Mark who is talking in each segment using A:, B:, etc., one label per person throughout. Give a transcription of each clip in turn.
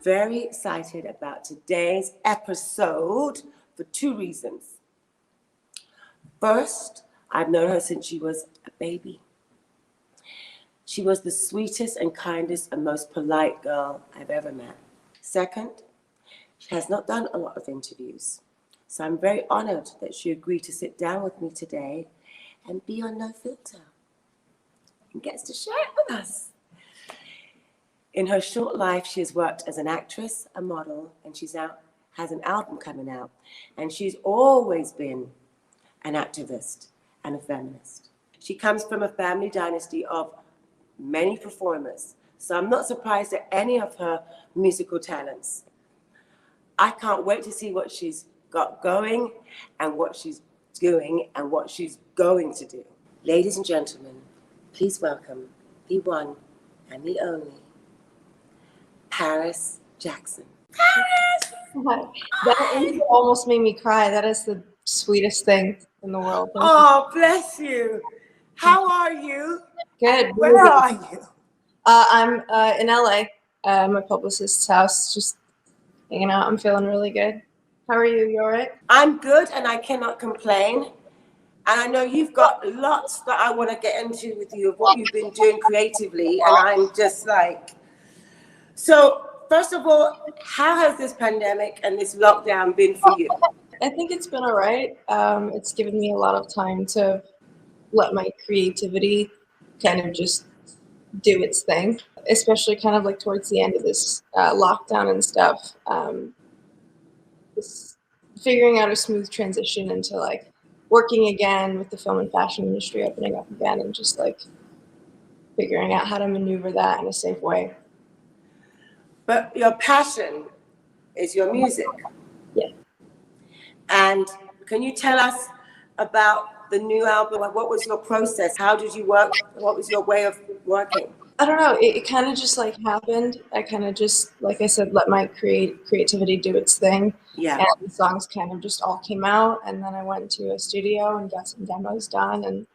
A: very excited about today's episode for two reasons. First, I've known her since she was a baby. She was the sweetest and kindest and most polite girl I've ever met. Second, she has not done a lot of interviews. So I'm very honored that she agreed to sit down with me today and be on No Filter and gets to share it with us. In her short life, she has worked as an actress, a model, and she's now has an album coming out. And she's always been an activist and a feminist. She comes from a family dynasty of many performers, so I'm not surprised at any of her musical talents. I can't wait to see what she's got going and what she's doing and what she's going to do. Ladies and gentlemen, please welcome the one and the only Paris Jackson. Paris!
B: That almost made me cry. That is the sweetest thing in the world.
A: Oh, bless you. How are you?
B: Good.
A: Where are you?
B: I'm in LA, my publicist's house, just hanging out. I'm feeling really good. How are you? You all right?
A: I'm good and I cannot complain. And I know you've got lots that I want to get into with you of what you've been doing creatively. And I'm just like, so first of all, how has this pandemic and this lockdown been for you?
B: I think it's been all right. It's given me a lot of time to let my creativity kind of just do its thing, especially kind of like towards the end of this lockdown and stuff. Just figuring out a smooth transition into like working again with the film and fashion industry opening up again, and just like figuring out how to maneuver that in a safe way.
A: But your passion is your music.
B: Yeah.
A: And can you tell us about the new album? What was your process? How did you work? What was your way of working?
B: I don't know. It kind of just like happened. I kind of just, like I said, let my creativity do its thing.
A: Yeah.
B: And the songs kind of just all came out. And then I went to a studio and got some demos done. And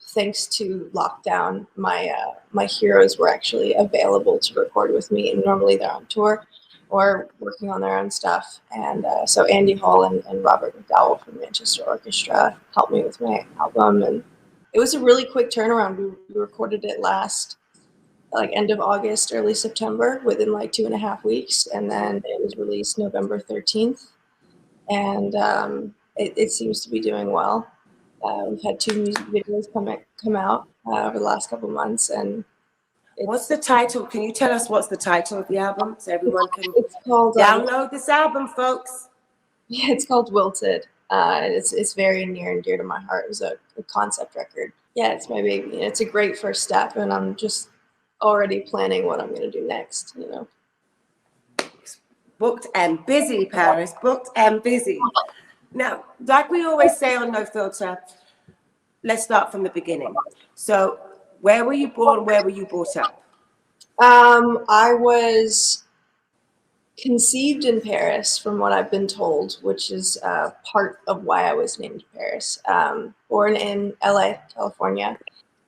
B: thanks to lockdown, my heroes were actually available to record with me. And normally they're on tour or working on their own stuff. And so Andy Hall and Robert McDowell from Manchester Orchestra helped me with my album. And it was a really quick turnaround. We recorded it last, like end of August, early September, within like 2.5 weeks. And then it was released November 13th. And it seems to be doing well. We've had 2 music videos come out over the last couple months. And
A: what's the title? Can you tell us what's the title of the album so everyone can
B: called,
A: download this album, folks?
B: Yeah, it's called Wilted. It's very near and dear to my heart. It was a concept record. Yeah, it's my baby. It's a great first step, and I'm just already planning what I'm going to do next, you know.
A: Booked and busy, Paris. Booked and busy. Now, like we always say on No Filter, let's start from the beginning. So, where were you born? Where were you brought up?
B: I was conceived in Paris, from what I've been told, which is part of why I was named Paris. Born in LA, California,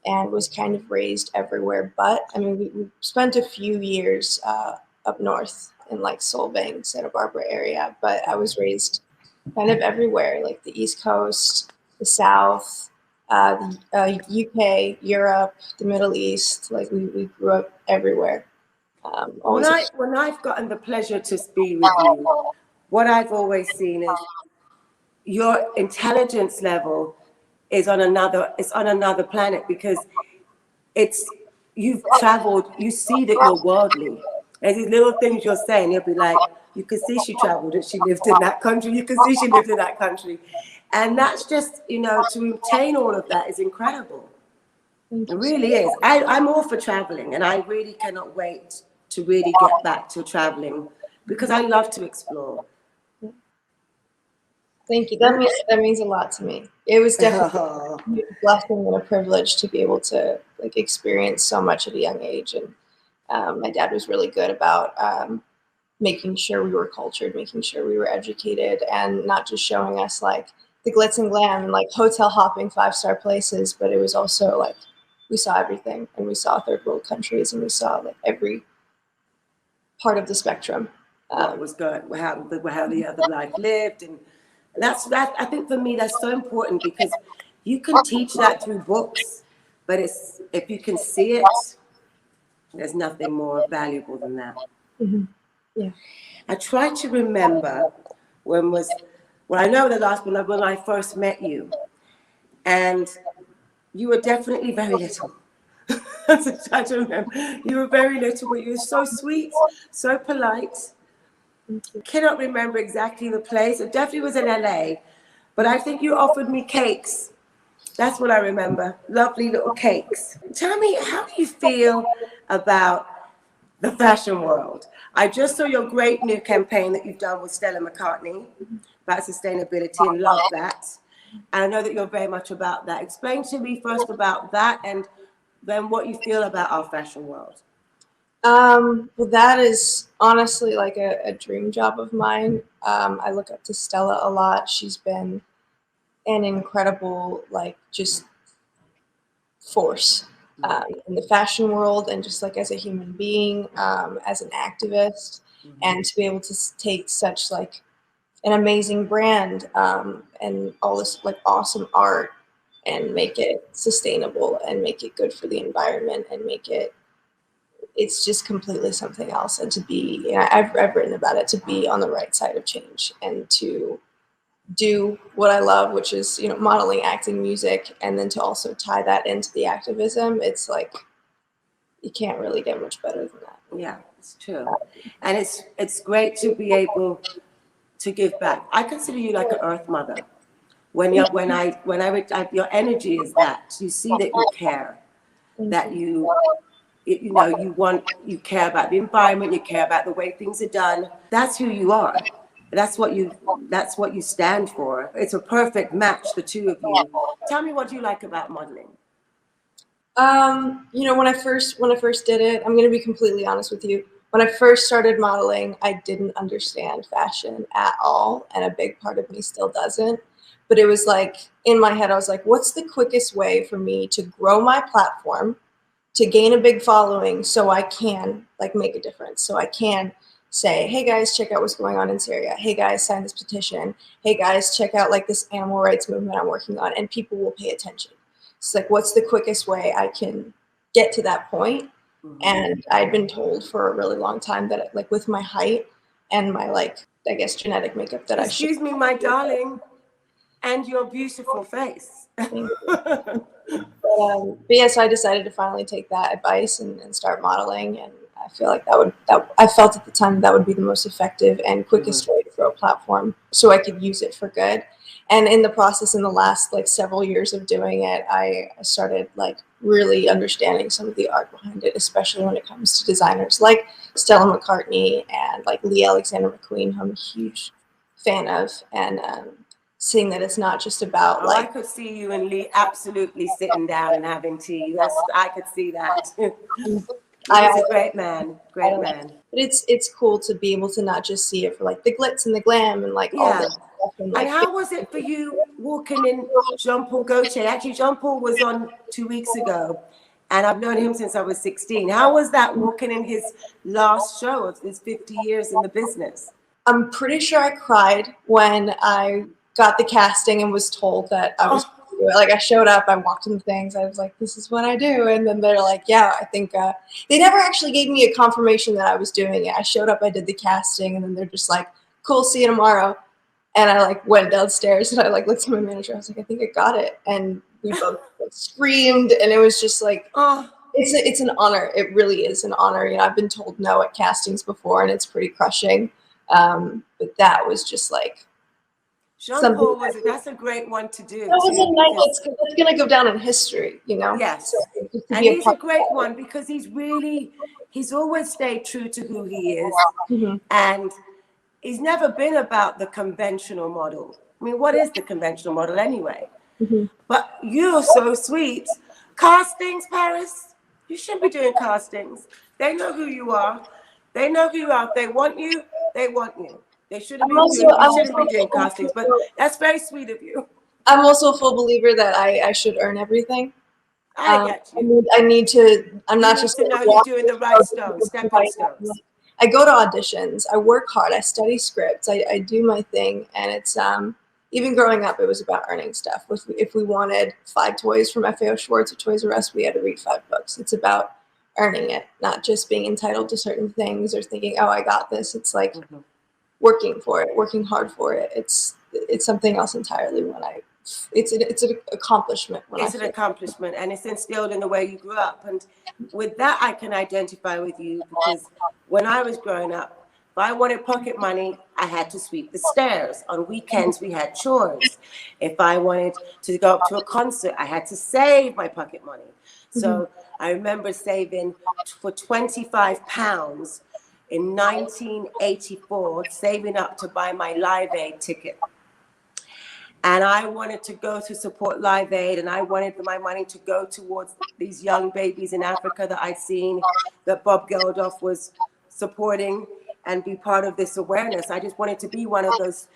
B: and was kind of raised everywhere. But I mean, we spent a few years up north in like Solvang, Santa Barbara area. But I was raised kind of everywhere, like the East Coast, the South, the UK, Europe, the Middle East. Like we grew up everywhere. When
A: I've gotten the pleasure to be with you, what I've always seen is your intelligence level is on another planet, because you've traveled, you see that you're worldly. There's these little things you're saying, you'll be like, you can see she traveled, and she lived in that country, you can see she lived in that country. And that's just, you know, to obtain all of that is incredible. It really is. I'm all for traveling, and I really cannot wait to really get back to traveling, because I love to explore.
B: Thank you. That means a lot to me. It was definitely a blessing and a privilege to be able to like experience so much at a young age. And my dad was really good about making sure we were cultured, making sure we were educated, and not just showing us like the glitz and glam and like hotel hopping 5-star places, but it was also like we saw everything, and we saw third world countries, and we saw like every part of the spectrum.
A: What was good, how the other life lived, and that. I think for me that's so important, because you can teach that through books, but it's if you can see it, there's nothing more valuable than that.
B: Mm-hmm. Yeah.
A: I try to remember I know the last one when I first met you, and you were definitely very little. I try to remember. You were very little, but you were so sweet, so polite. Cannot remember exactly the place. It definitely was in LA, but I think you offered me cakes. That's what I remember. Lovely little cakes. Tell me, how do you feel about the fashion world? I just saw your great new campaign that you've done with Stella McCartney about sustainability, and love that. And I know that you're very much about that. Explain to me first about that, and then what you feel about our fashion world.
B: Well, that is honestly like a dream job of mine. I look up to Stella a lot. She's been an incredible, like, just force in the fashion world, and just like as a human being, as an activist, and to be able to take such like an amazing brand and all this like awesome art and make it sustainable and make it good for the environment and make it, it's just completely something else. And to be, you know, I've written about it, to be on the right side of change and to do what I love, which is, you know, modeling, acting, music, and then to also tie that into the activism. It's like, you can't really get much better than that.
A: Yeah, it's true. And it's great to be able to give back. I consider you like an earth mother. When your energy is that you see that you care, that you care about the environment, you care about the way things are done. That's who you are. That's what you stand for. It's a perfect match, the two of you. Tell me, what do you like about modeling?
B: You know, when I first did it, I'm going to be completely honest with you. When I first started modeling, I didn't understand fashion at all, and a big part of me still doesn't. But it was like, in my head, I was like, what's the quickest way for me to grow my platform, to gain a big following, so I can like make a difference, so I can say, hey guys, check out what's going on in Syria. Hey guys, sign this petition. Hey guys, check out like this animal rights movement I'm working on, and people will pay attention. It's like, what's the quickest way I can get to that point? And I'd been told for a really long time that, like, with my height and my, like, I guess genetic makeup, that
A: Excuse me, my darling, and your beautiful face.
B: But yeah, so I decided to finally take that advice and start modeling, and I feel like I felt at the time that would be the most effective and quickest way to grow a platform, so I could use it for good. And in the process, in the last like several years of doing it, I started like really understanding some of the art behind it, especially when it comes to designers like Stella McCartney and like Lee Alexander McQueen, who I'm a huge fan of, and seeing that it's not just about
A: I could see you and Lee absolutely sitting down and having tea. I could see that. He's a great man, great man.
B: But it's cool to be able to not just see it for like the glitz and the glam and like all this stuff.
A: And how was it for you walking in Jean-Paul Gaultier? Actually, Jean-Paul was on 2 weeks ago, and I've known him since I was 16. How was that walking in his last show of his 50 years in the business?
B: I'm pretty sure I cried when I got the casting and was told that I was like, I showed up, I walked in things, I was like, this is what I do. And then they're like, yeah, I think they never actually gave me a confirmation that I was doing it. I showed up, I did the casting, and then they're just like, cool, see you tomorrow. And I like went downstairs and I like looked at my manager. I was like, I think I got it. And we both like, screamed, and it was just like, it's an honor. It really is an honor. You know, I've been told no at castings before, and it's pretty crushing. But that was just like,
A: Jean-Paul that's a great one to do.
B: That was a night that's going to go down in history, you know?
A: Yes. So, and he's a great one because he's always stayed true to who he is. And he's never been about the conventional model. I mean, what is the conventional model anyway? But you're so sweet. Castings, Paris, you shouldn't be doing castings. They know who you are. They know who you are. If they want you, they want you. They shouldn't be doing castings, but that's very sweet of you.
B: I'm also a full believer that I should earn everything.
A: I get you.
B: I need to. I'm not just
A: to know you're doing the right stones, stepping stones.
B: I go to auditions, I work hard, I study scripts, I do my thing, and it's even growing up, it was about earning stuff. If we wanted 5 toys from FAO Schwartz or Toys R Us, we had to read 5 books. It's about earning it, not just being entitled to certain things or thinking, oh, I got this. It's like working for it, working hard for it. It's something else entirely. It's an accomplishment.
A: It's an accomplishment, and it's instilled in the way you grew up. And with that, I can identify with you, because when I was growing up, if I wanted pocket money, I had to sweep the stairs. On weekends, we had chores. If I wanted to go up to a concert, I had to save my pocket money. So I remember saving for £25 in 1984, saving up to buy my Live Aid ticket. And I wanted to go to support Live Aid, and I wanted my money to go towards these young babies in Africa that I'd seen that Bob Geldof was supporting, and be part of this awareness. I just wanted to be one of those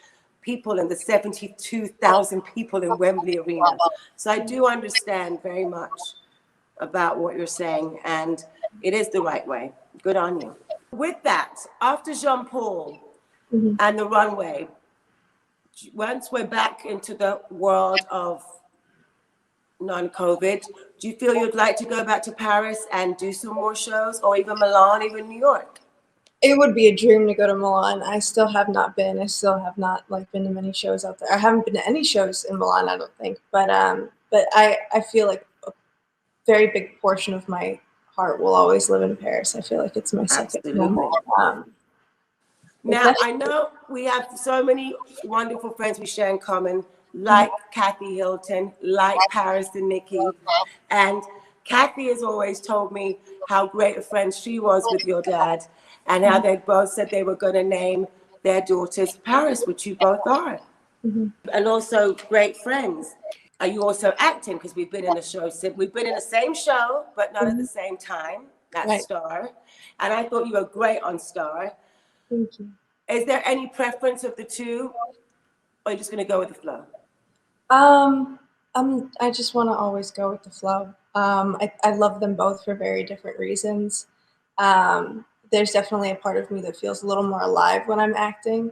A: people in the 72,000 people in Wembley Arena. So I do understand very much about what you're saying, and it is the right way. Good on you. With that, after Jean Paul and the runway, once we're back into the world of non-COVID, do you feel you'd like to go back to Paris and do some more shows, or even Milan, even New York?
B: It would be a dream to go to Milan. I still have not been. I still have not been to many shows out there. I haven't been to any shows in Milan, I don't think. But I feel like a very big portion of my heart will always live in Paris. I feel like it's my second home.
A: Now, I know we have so many wonderful friends we share in common, like Kathy Hilton, like Paris and Nikki. And Kathy has always told me how great a friend she was with your dad, and how they both said they were going to name their daughters Paris, which you both are. And also great friends. Are you also acting? Because we've been in the show, we've been in the same show, but not at the same time. That's Star. And I thought you were great on Star.
B: Thank you.
A: Is there any preference of the two, or are you just going to go with the flow?
B: I just want to always go with the flow. I love them both for very different reasons. There's definitely a part of me that feels a little more alive when I'm acting.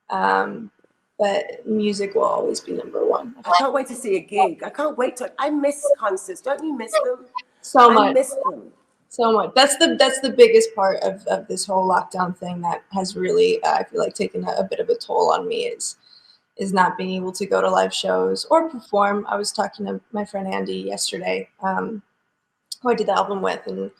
B: But music will always be number one.
A: I can't wait to see a gig. I can't wait to. I miss concerts. Don't you miss them?
B: So much.
A: I miss them.
B: So much. That's the biggest part of this whole lockdown thing that has really, I feel like, taken a bit of a toll on me is not being able to go to live shows or perform. I was talking to my friend Andy yesterday, who I did the album with, and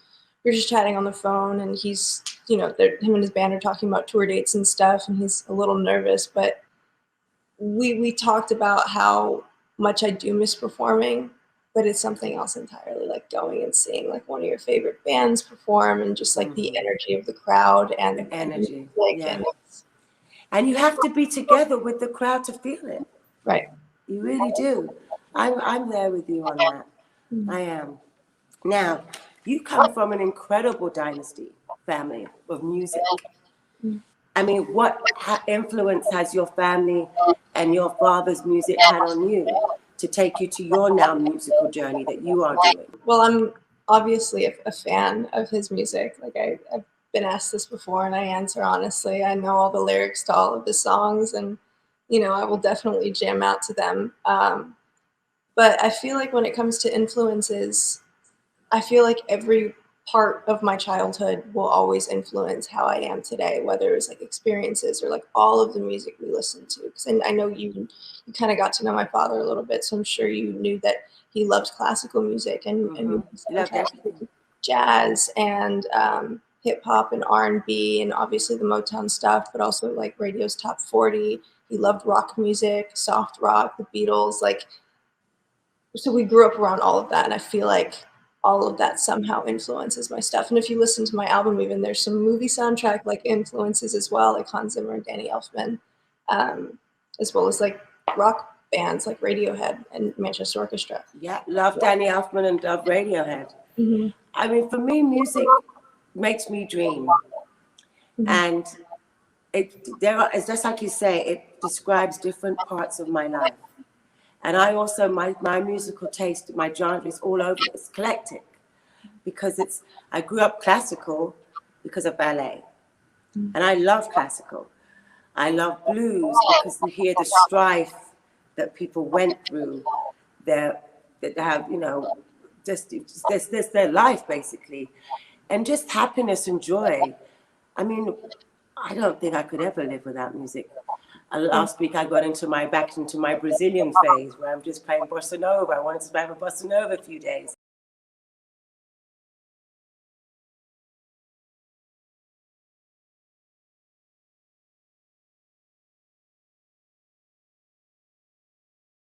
B: we were just chatting on the phone, and he's, him and his band are talking about tour dates and stuff, and he's a little nervous, but we talked about how much I do miss performing, but it's something else entirely, like going and seeing like one of your favorite bands perform, and just like the energy of the crowd and
A: the energy.
B: And
A: you have to be together with the crowd to feel it.
B: Right.
A: You really do. I'm there with you on that. I am. Now, you come from an incredible dynasty family of music. I mean, what influence has your family and your father's music had on you to take you to your now musical journey that you are doing?
B: Well, I'm obviously a fan of his music. Like I've been asked this before, and I answer honestly. I know all the lyrics to all of his songs, and I will definitely jam out to them. But I feel like when it comes to influences, I feel like every part of my childhood will always influence how I am today, whether it's like experiences or like all of the music we listen to. Because I know you kind of got to know my father a little bit, so I'm sure you knew that he loved classical music and jazz and hip hop and R&B, and obviously the Motown stuff, but also like radio's top 40. He loved rock music, soft rock, the Beatles, so we grew up around all of that, and I feel like all of that somehow influences my stuff. And if you listen to my album, even there's some movie soundtrack like influences as well, like Hans Zimmer and Danny Elfman, as well as like rock bands like Radiohead and Manchester Orchestra.
A: Yeah, love Danny Elfman and love Radiohead. I mean, for me, music makes me dream, and it's just like you say, it describes different parts of my life. And I also, my musical taste, my genre is all over, it's eclectic, because I grew up classical because of ballet. And I love classical. I love blues because you hear the strife that people went through. That have, you know, just their life basically, and just happiness and joy. I mean, I don't think I could ever live without music. Last week I got back into my Brazilian phase where I'm just playing bossa nova. I wanted to have a bossa nova a few days.